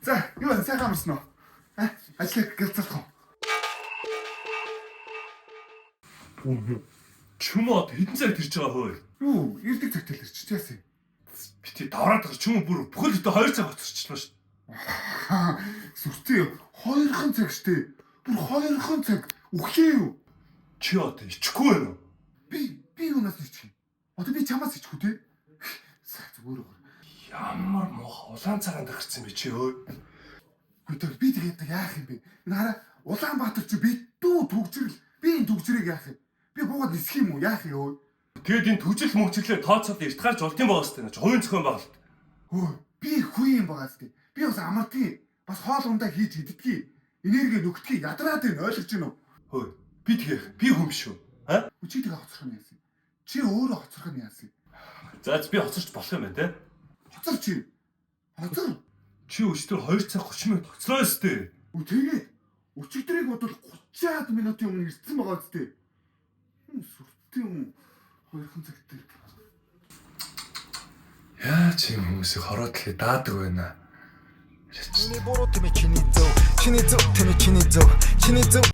За, юу сайхан амарсан уу? Ажлыг гэлцэлэх уу? Чумод хэдэн цаг тэрж байгаа хөөе. Юу, ирдэг цагт л ирчих яасан. Бити давраад байгаа чүм бүр бүхэл өдөө 2 цаг оцорчлоо шүү. Сүртэй 2хан цаг штэ. Бүр 2хан цаг. Үхлээ юу? Чи одоо ичихгүй байна уу? Би юунаас ичих юм? Одоо би чамаас ичихгүй те. Зүгээр. Ямар муухай улаан цагаанд гарсан бэ чи өө. Гүтэр би тэгээд яах юм бэ? Энэ хараа Улаанбаатар чи битүү төгжрөл. Би энэ төгжрийг яах юм? Би буугаад нисэх юм уу? Яах юм? Тэгээд энэ төжил мөнгчлээ тооцоод эрт гарч болтын байгаа сте. Хувийн зохион байгуулалт. Хөө, би хүй юм байгаа сте. Би бас амардгийг бас хоол ундаа хийж иддгийг, энерги нөгдгийг ядраад энэ ойлгож байна уу? Хөөе. Би тэгэх. Би хүн биш үү? А? Чи тэгээ хоцрох нь яасан? Чи өөрөө хоцрох нь яасан? За би хоцорч болох юм байна те. Хоцор чи. Хоцор. Чи өчтөр 2 цаг 30 минут хоцроо сте. Тэгээд өчигдрийг бодвол 30-аад минутын өмнө ирсэн байгаа үстэй. Сүртэй юм. 2хан цаг дээр. Яа чи хүмүүсийг хороодлыг даадаг байна. Чиний буруу тэмээ чиний зөв. Чиний зөв тэмээ чиний зөв. Чиний зөв